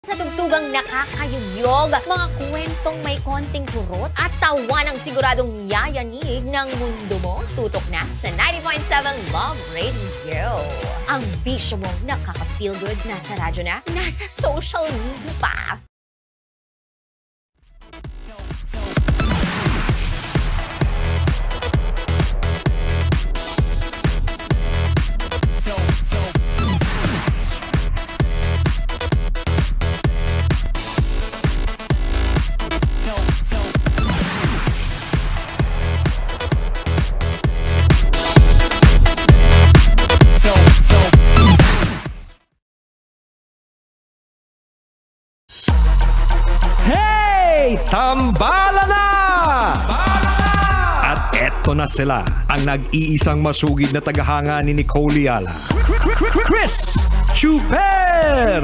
Sa tugtugang nakakayugyog, mga kwentong may konting kurot at tawa ng siguradong yayanig ng mundo mo, tutok na sa 90.7 Love Radio. Ang bisyo mo nakaka-feel good, nasa radyo na, nasa social media pa. Tambala na! At eto na sila, ang nag-iisang masugid na tagahanga ni Nicole Yala. Chris Chuper!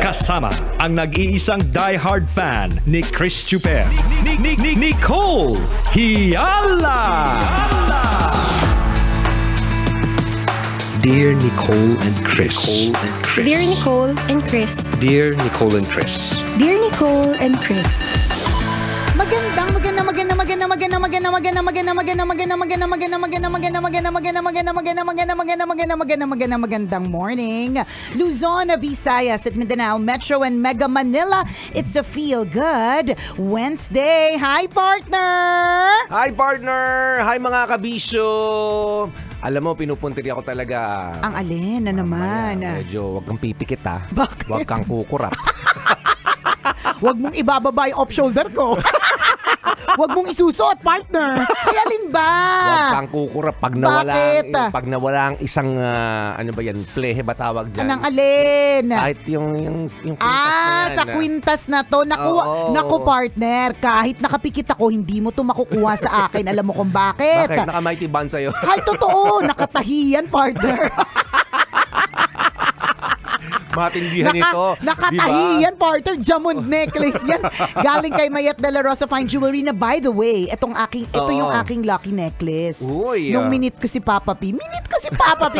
Kasama ang nag-iisang die-hard fan ni Chris Chuper, Nicole Yala! Dear Nicole and Chris. Dear Nicole and Chris. Dear Nicole and Chris. Dear Nicole and Chris. Magandang morning, Luzon, Visayas at Mindanao, Metro and Mega Manila. It's a Feel Good Wednesday. Hi, partner! Hi, partner! Hi, mga kabisyo! Alam mo, pinupuntiri ako talaga. Ang alin na naman. Medyo wag kang pipikit ha. Bakit? Wag kang kukurap. Wag mong ibababa yung off-shoulder ko. Wag mong isusuot, partner. Ay, alin ba? Wag kang kukurap. Pag nawala ang isang, ano ba yan, plehe ba tawag dyan? Anong alin? Kahit yung kwintas na yan. Sa kwintas na to. Naku, partner, kahit nakapikit ako, hindi mo to makukuha sa akin. Alam mo kung bakit? Bakit? Naka-mighty band sa'yo. Ay, totoo. Nakatahiyan, partner. Matindihan ito. Nakatahiyan, partner. Diamond necklace yan. Galing kay Mayet de la Rosa Fine Jewelry na, by the way, ito yung aking lucky necklace. Uy, Nung minute ko si Papa P.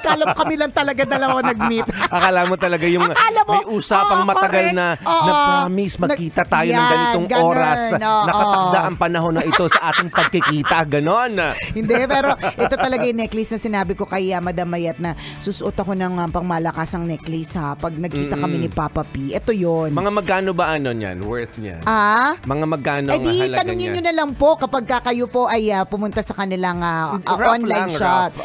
Kala mo kami lang talaga dalawa nag-meet. Akala mo talaga yung may usapang matagal na promise magkita tayo ng ganitong oras. Nakatakda ang panahon na ito sa ating pagkikita. Ganon. Hindi, pero ito talaga yung necklace na sinabi ko kay Madam Mayet na susuot ako ng pangmalakasang necklace ha. Pag nagkita kami ni Papa P. Ito yon. Mga magkano ba niyan? Worth niya? Mga magkano ang halaga niya? Tanungin nyo na lang po kapag kayo po ay pumunta sa kanilang online shop.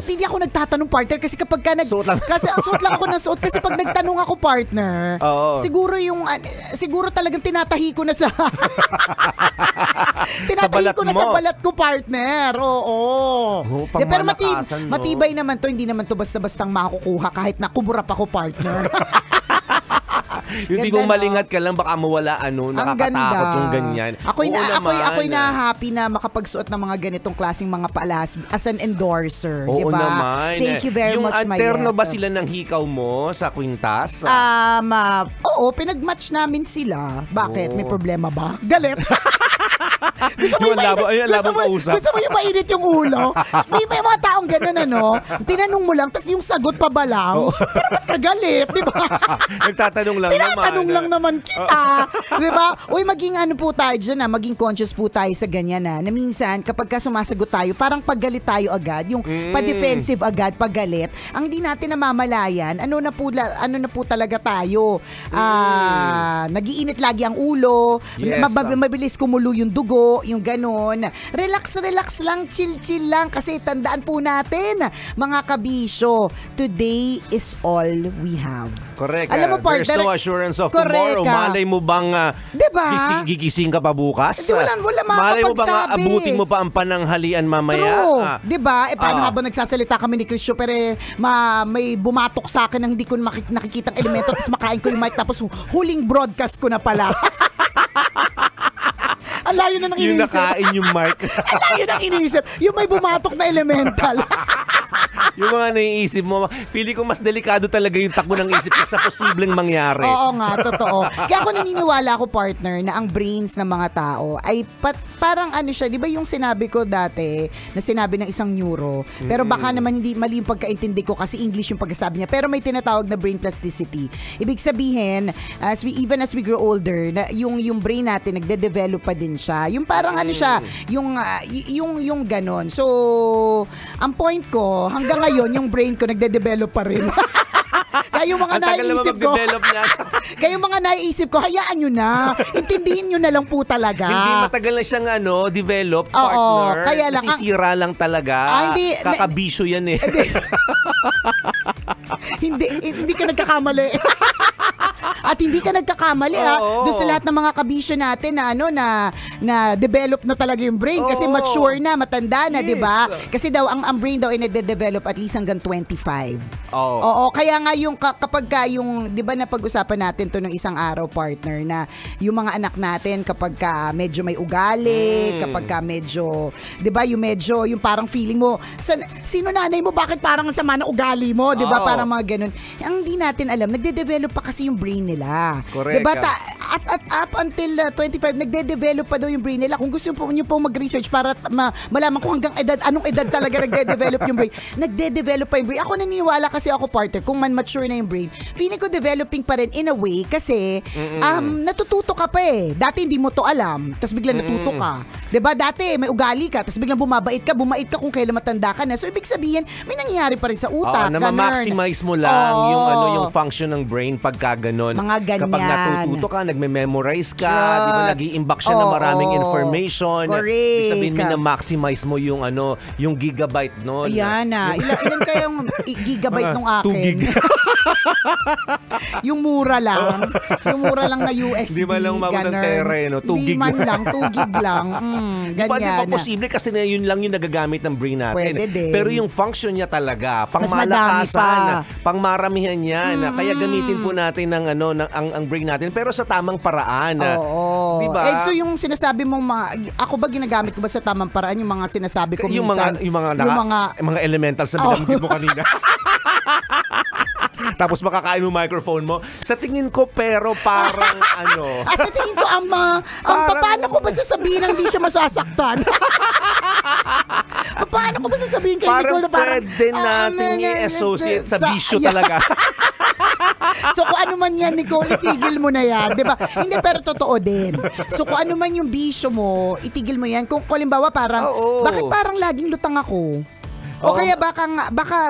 Hindi ako nagtatanong, partner, kasi kapag suot lang ako ng suot kasi pag nagtanong ako, partner, siguro talagang tinatahi ko na sa tinatahi ko na sa balat ko, partner. Oo. Pero matibay naman to, hindi naman to basta-bastang makukuha kahit nakumurap ako, partner. Yung tipong malingat ka lang, baka mawala nakakatakot yung ganyan. Ako'y na-happy na makapagsuot ng mga ganitong klaseng mga paalas as an endorser. Oo diba? Naman. Thank you very much, Mayet. Yung alterno ba sila ng hikaw mo sa kwintas? Oo, pinag-match namin sila. Bakit? May problema ba? Galit? Gusto mo yung mainit yung ulo? May mga taong gano'n, tinanong mo lang, tapos yung sagot pa ba lang? Pero ba't ka galit, di ba? Tinatanong lang naman kita. Di ba? Uy, maging po tayo dyan maging conscious po tayo sa ganyan na minsan, kapag ka sumasagot tayo, parang paggalit tayo agad, yung pa-defensive agad, paggalit, ang di natin namamalayan, ano na po talaga tayo. Nagiinit lagi ang ulo, mabilis kumulo yung dugo, yung ganon. Relax lang, chill lang, kasi tandaan po natin, mga kabisyo, today is all we have. Correct. Alam mo, partner, there's no assurance of tomorrow. Malay mo bang diba? gigising ka pa bukas? Wala Malay mo bang makapagsabi. abutin mo pa ang pananghalian mamaya? True. Diba? Paano habang nagsasalita kami ni Chris Chuper, may bumatok sa akin nang hindi ko nakikitang elemento, tapos makain ko yung mic, tapos huling broadcast ko na pala. Ang layo na nang iniisip. Yung nakain yung mic. Ang layo nang iniisip. Yung may bumatok na elemental. Yung mga naiisip mo, feeling ko mas delikado talaga yung takbo ng isip sa posibleng mangyari. Oo nga, totoo. Kaya ako naniniwala ako, partner, na ang brains ng mga tao ay parang ano siya, di ba yung sinabi ko dati, na sinabi ng isang neuro, pero baka naman hindi mali yung pagkaintindi ko kasi English yung pagkasabi niya, pero may tinatawag na brain plasticity. Ibig sabihin, as we grow older, na yung brain natin nagde-develop pa din siya. Yung parang ano siya, yung ganon. So, ang point ko, hanggang ngayon, yung brain ko nagde-develop pa rin. Kaya yung mga naiisip ko, kaya yung mga naiisip ko, hayaan nyo na. Intindihin nyo na lang po talaga. Hindi matagal na siyang develop, partner. Kaya lang, nasisira lang talaga. Kakabisyo yan eh. Hindi ka nagkakamali. At hindi ka nagkakamali doon sa lahat ng mga kabisyo natin na develop na talaga yung brain kasi mature na, matanda na, 'di ba? Kasi daw ang brain daw ay nade-develop at least hanggang 25. Oo, kaya nga yung kapag yung 'di ba napag-usapan natin to ng isang araw, partner, na yung mga anak natin kapag medyo may ugali, kapag medyo 'di ba yung parang feeling mo, sino nanay mo, bakit parang ang sama ng ugali mo, 'di ba? Parang mga ganun. Ang hindi natin alam, nagde-develop pa kasi yung brain nila. Correct. Diba? At up until 25, nagde-develop pa daw yung brain nila. Kung gusto nyo po mag-research para malaman kung hanggang anong edad talaga nagde-develop yung brain. Nagde-develop pa yung brain. Ako naniniwala kasi ako, partner, kung mature na yung brain, feeling ko developing pa rin in a way kasi natututo ka pa eh. Dati hindi mo to alam, tapos biglang natuto ka. Diba? Dati may ugali ka, tapos biglang bumait ka kung kailan matanda ka na. So, ibig sabihin, may nangyayari pa rin sa utak. Na-maximize mo lang yung function ng brain pagka ganon. Mga ganyan. Kapag natututo ka, nagme-memorize ka, di ba, nag-i-imbak siya ng maraming information. Correct. Ibig sabihin, na-maximize mo yung yung gigabyte nun. Ayan na. Ilan kayang gigabyte nung akin? 2 gig. Yung mura lang. Yung mura lang na USB. Di man lang umabot ng tera, 2 gig. Di man lang, 2 gig lang. Ganyan. Di ba posible kasi yun lang yung nagagamit ng brain natin. Pwede din. Pero yung function niya talaga, pangmalakasan, pangmaramihan niya, kaya gamitin po natin ang brain natin, pero sa tamang paraan. Oo. Diba? So yung sinasabi mong ako ba ginagamit ko ba sa tamang paraan yung mga sinasabi ko minsan? Yung mga elementals na binanggit mo kanina. Tapos makakain mo microphone mo. Sa tingin ko, pero parang sa tingin ko, paano ko ba sasabihin na hindi siya masasaktan? Paano ko ba sasabihin kay Nicole na parang pwede natin i-associate sa bisyo talaga. So kung ano man yan, Nicole, itigil mo na yan, di ba? Hindi, pero totoo din. So kung ano man yung bisyo mo, itigil mo yan. Kung halimbawa parang, bakit parang laging lutang ako? O kaya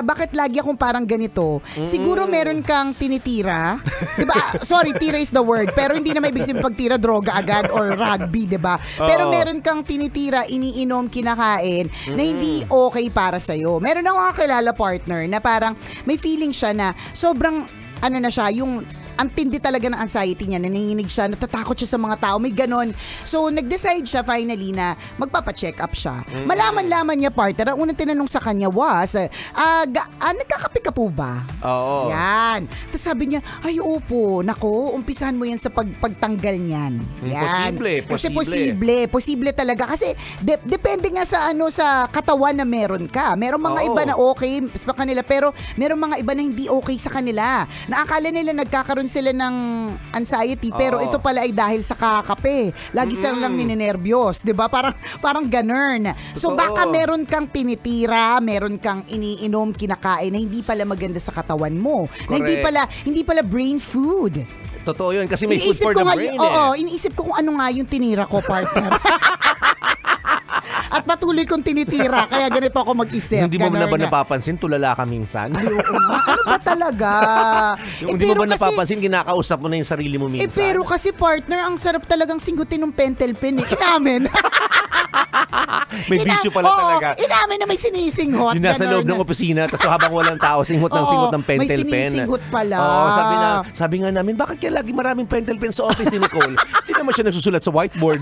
bakit lagi akong parang ganito? Siguro meron kang tinitira. Diba? Sorry, tira is the word. Pero hindi na may ibig sabihin pagtira, droga agad or rugby, diba? Pero meron kang tinitira, iniinom, kinakain na hindi okay para sa'yo. Meron akong kakilala, partner, na parang may feeling siya na sobrang na siya, yung ang tindi talaga ng anxiety niya, nanginginig siya, natatakot siya sa mga tao, may ganon. So, nag-decide siya finally na magpapacheck up siya. Malaman-laman niya, partner, ang unang tinanong sa kanya was, nagkakape ka po ba? Oo. Yan. Tapos sabi niya, ay, opo, nako, umpisahan mo yan sa pagtanggal niyan. Yan. Kasi posible talaga. Kasi, depende nga sa sa katawan na meron ka. Merong mga iba na okay sa kanila, pero merong mga iba na hindi okay sa kanila. Naakala nila nagkakaroon sila ng anxiety, pero ito pala ay dahil sa kakape. Lagi silang ninenervyos, 'di ba? Parang ganun. So baka meron kang tinitira, meron kang iniinom, kinakain na hindi pala maganda sa katawan mo. Na hindi pala brain food. Totoo 'yun kasi may food for the brain. Oo, iniisip ko kung ano nga yung tinira ko, partner. At patuloy kong tinitira, kaya ganito ako mag-isip. Hindi mo na ba napapansin, tulala ka minsan? Ayoko nga. Ano ba talaga? Hindi mo ba napapansin, kinakausap mo na yung sarili mo minsan? Pero kasi, partner, ang sarap talagang singgutin ng pentel pen. Inamin. May bisyo pala talaga. Inamin na may sinisinghot. Yung nasa loob ng opisina, tapos habang walang tao, singhot ng pentel pen. May sinisinghot pala. Sabi nga namin, bakit kaya lagi maraming pentel pen sa office ni Nicole? Hindi naman siya nagsusulat sa whiteboard.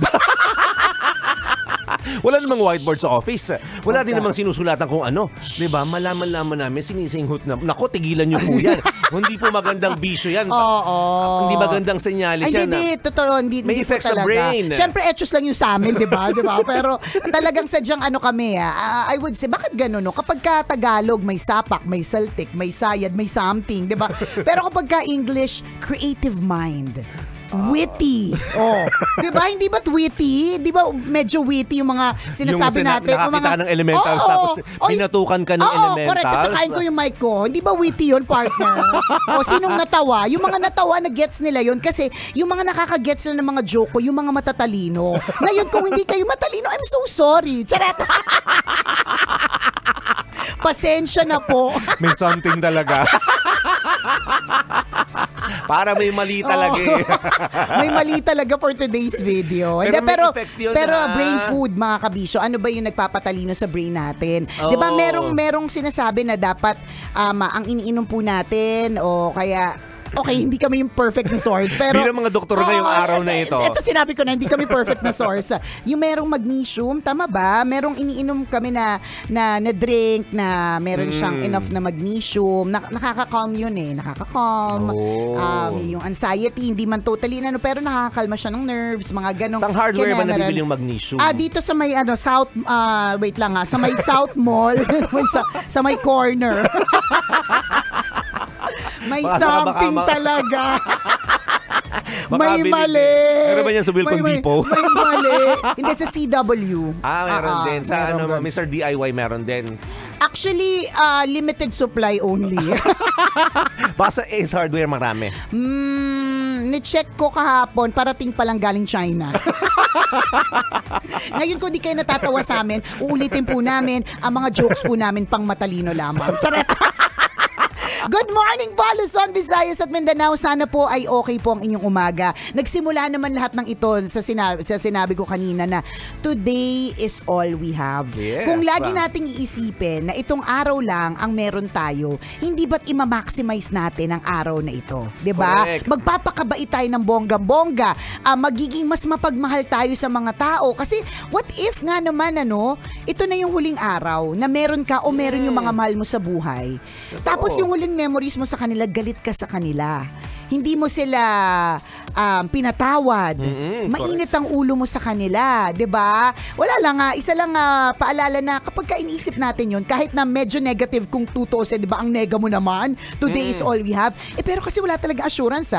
Wala namang whiteboard sa office. Wala din namang sinusulatan kung ano. Diba? Malaman-laman namin, sinisinghot na. Nako, tigilan niyo po yan. Hindi po magandang bisyo yan. Oo. Hindi magandang senyales yan. Hindi, totoo. May effects sa brain. Siyempre, etchos lang yung sa amin, di ba? Pero talagang sadyang kami, I would say, bakit gano'n, no? Kapag ka Tagalog, may sapak, may saltik, may sayad, may something, di ba? Pero kapag ka English, creative mind. Witty. Di ba? Hindi ba witty? Di ba medyo witty yung mga sinasabi natin? Nakakita ka ng elementals tapos pinatukan ka ng elementals. Oo, correct. Sakain ko yung mic ko. Hindi ba witty yun, partner? Sinong natawa? Yung mga natawa na gets nila yun kasi yung mga nakaka-gets nila ng mga joke ko, yung mga matatalino. Ngayon, kung hindi kayo matalino, I'm so sorry. Charet! Pasensya na po. May something talaga. Para may mali talaga eh. May mali talaga for today's video. Pero brain food, mga kabisyo, ano ba yung nagpapatalino sa brain natin? Di ba merong sinasabi na dapat ang iniinom po natin o kaya okay, hindi kami yung perfect na source. Pero bilang mga doktor ngayong araw na ito. Ito sinabi ko na, hindi kami perfect na source. Yung merong magnesium, tama ba? Merong iniinom kami na drink na meron siyang enough na magnesium. Nakaka-calm yun eh. Nakaka-calm. Yung anxiety, hindi man totally pero nakakakalma siya ng nerves, mga ganong. Sang hardware ba nabibili yung magnesium? Dito sa may South, wait lang sa may South Mall, sa may corner. May something talaga. May mali. Meron ba yan sa Wilcon Depot? May mali. Hindi, sa CW. Meron din. Sa Mr. DIY meron din. Actually, limited supply only. Baka sa Ace Hardware marami. Ni-check ko kahapon, parating palang galing China. Ngayon kung di kayo natatawa sa amin, uulitin po namin ang mga jokes po namin pang matalino lamang. Saret! Good morning po, Luzon, Visayas at Mindanao. Sana po ay okay po ang inyong umaga. Nagsimula naman lahat ng ito sa sinabi ko kanina na today is all we have. Yes. Kung lagi nating iisipin na itong araw lang ang meron tayo, hindi ba't ima-maximize natin ang araw na ito? Diba? Magpapakabait tayo ng bongga-bongga. Magiging mas mapagmahal tayo sa mga tao. Kasi what if nga naman ito na yung huling araw na meron ka o meron yung mga mahal mo sa buhay. Tapos yung huling memories mo sa kanila, galit ka sa kanila. Hindi mo sila pinatawad. Mainit ang ulo mo sa kanila, 'di ba? Wala lang isa lang paalala na kapag iniisip natin 'yon, kahit na medyo negative kung tutuusin, 'di ba? Ang nega mo naman, today is all we have. Pero kasi wala talaga assurance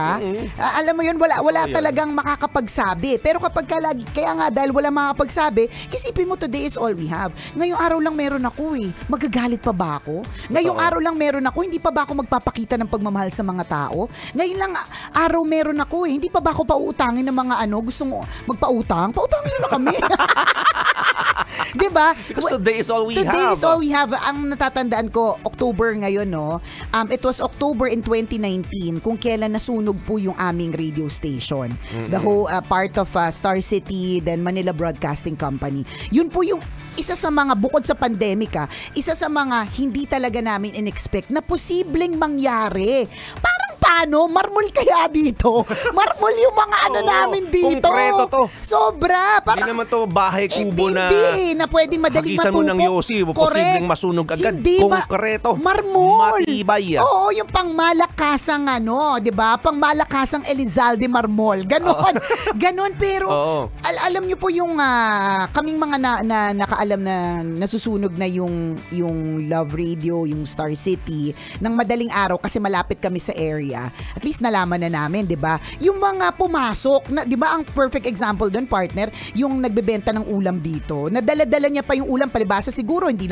alam mo 'yon, wala talagang makakapagsabi. Pero kapag kaya nga dahil wala makakapagsabi, isipin mo today is all we have. Ngayong araw lang meron ako Magagalit pa ba ako? Ngayong araw lang meron ako, hindi pa ba ako magpapakita ng pagmamahal sa mga tao? Ngayon lang araw meron ako hindi pa ba ako pauutangin ng mga gustong magpautang? Pautangin na kami. Diba? Because today is all we have. Today is all we have. Ang natatandaan ko, October ngayon, it was October in 2019 kung kailan nasunog po yung aming radio station. The whole part of Star City, then Manila Broadcasting Company. Yun po yung isa sa mga, bukod sa pandemic, isa sa mga hindi talaga namin in-expect na posibleng mangyari. Parang paano? Marmol kaya dito? Marmol yung mga namin dito. Konkreto to. Sobra. Parang, hindi naman to bahay kubo na na pwedeng madaling hagisan matupok. mo ng yosi, posibleng masunog agad. Hindi konkreto. Marmol. Matibay. Oo, yung pangmalakasang di ba? Pangmalakasang Elizalde Marmol. Ganon. Ganon, pero alam niyo po yung kaming mga nakaalam na nasusunog na yung Love Radio, yung Star City ng madaling araw kasi malapit kami sa area. At least nalaman na namin, 'di ba? Yung mga pumasok, 'di ba ang perfect example doon, partner, yung nagbebenta ng ulam dito. Nadala-dala niya pa yung ulam, palibasa siguro hindi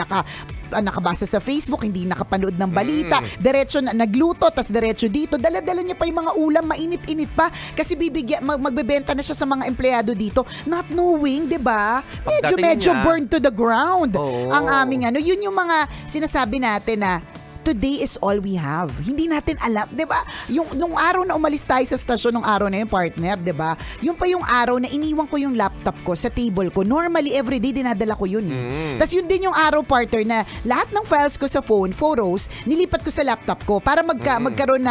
nakabasa sa Facebook, hindi nakapanood ng balita, diretso na nagluto, tas diretso dito, dala-dala niya pa yung mga ulam, mainit-init pa kasi magbebenta na siya sa mga empleyado dito, not knowing, 'di ba? Medyo burned to the ground. Ang aming yun yung mga sinasabi natin na today is all we have. Hindi natin alam, 'di ba? Nung araw na umalis tayo sa stasyon nung araw na yung partner, 'di ba? Yung pa yung araw na iniwan ko yung laptop ko sa table ko. Normally everyday dinadala ko yun. Tapos yun din yung araw, partner, na lahat ng files ko sa phone, photos, nilipat ko sa laptop ko para magkaroon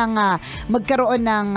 ng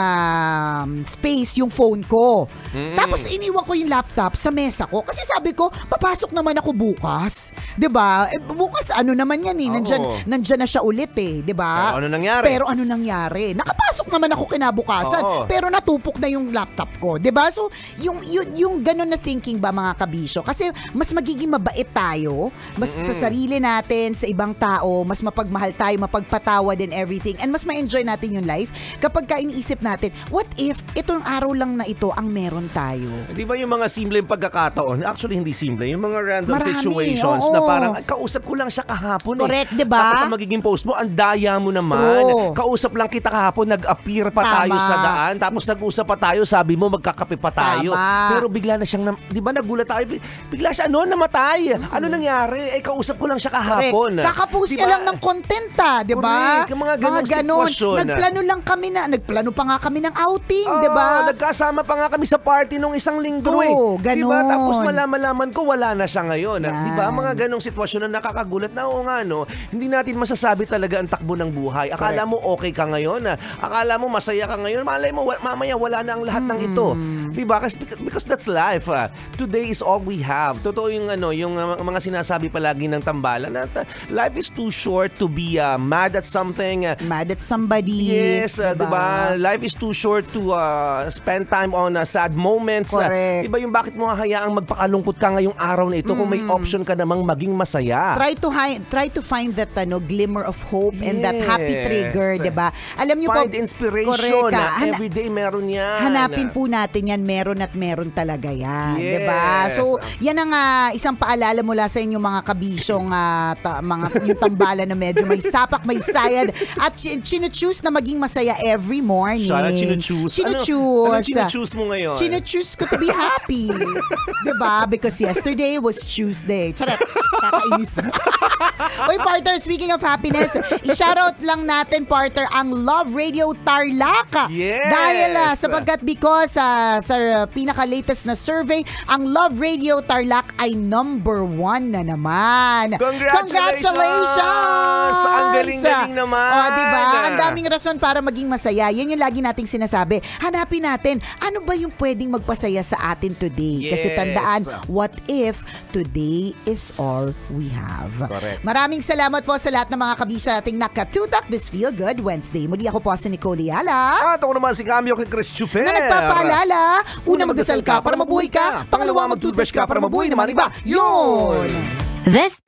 space yung phone ko. Tapos iniwan ko yung laptop sa mesa ko kasi sabi ko, papasok naman ako bukas. 'Di ba? Bukas naman yan nandiyan na siya ulit. mabait eh, di ba? Pero ano nangyari? Nakapasok naman ako kinabukasan, pero natupok na yung laptop ko, di ba? So, yung ganun na thinking ba mga kabisyo? Kasi mas magiging mabait tayo, mas sa sarili natin, sa ibang tao, mas mapagmahal tayo, mapagpatawad and everything, and mas ma-enjoy natin yung life kapag iniisip natin, what if itong araw lang na ito ang meron tayo? Di ba yung mga simpleng pagkakataon, actually hindi simple, yung mga random situations na parang kausap ko lang siya kahapon. Correct, di ba? Tapos sa magiging post mo, ang daya mo naman. Kausap lang kita kahapon, nag-appear pa tayo sa daan, tapos nag-usap pa tayo, sabi mo magkakape pa tayo. Pero bigla na siyang, di ba nagulat tayo, bigla siya namatay. Ano nangyari? Kausap ko lang siya kahapon. Kakapost niya lang ng content di ba? Mga ganong sitwasyon. Nagplano pa nga kami ng outing, di ba? Nagkasama pa nga kami sa party nung isang linggo Ganon. Diba? Tapos malaman ko wala na siya ngayon. Di ba? Mga ganong sitwasyon na nakakagulat na hindi natin masasabi talaga ang takbo ng buhay. Akala mo okay ka ngayon. Akala mo masaya ka ngayon. Malay mo mamaya wala na ang lahat ng ito. Di ba? Because that's life. Today is all we have. Totoo yung mga sinasabi palagi ng tambalan na life is too short to be mad at something. Mad at somebody. Yes, diba? Life is too short to spend time on sad moments. Correct. Diba yung bakit mo hayaang magpakalungkot ka ngayong araw na ito kung may option ka namang maging masaya? Try to find that glimmer of hope and that happy trigger, diba? Alam niyo Find inspiration. Everyday meron yan. Hanapin po natin yan, meron at meron talaga yan, yes. Diba? So, yan ang isang paalala mula sa inyong mga kabisyong yung tambalan na medyo may sapak, may sayad at chino-choose na maging masaya every morning. Sana chino-choose. Ano chino-choose mo ngayon? Chino-choose ko to be happy. Diba? Because yesterday was Tuesday. Charot. Kakainis. Uy, partner, speaking of happiness, i-shoutout lang natin, partner, ang Love Radio Tarlac. Yes. Dahil sapagkat because sa pinaka-latest na survey, ang Love Radio Tarlac ay number 1 na naman. Congratulations! Ang galing-galing naman. Diba? Ang daming rason para maging masaya. Yan yung lagi nating sinasabi. Hanapin natin, ano ba yung pwedeng magpasaya sa atin today? Yes. Kasi tandaan, what if today is all we have? Correct. Maraming salamat po sa lahat ng mga kabisya nating nakatutak this Feel Good Wednesday. Muli ako po si Nicole Yala. At ako naman si Cambio kay Chris Chuper. Na nagpapaalala, una magdasal ka para mabuhay ka, pangalawa mag-toothbrush ka para mabuhay naman iba. Yun! This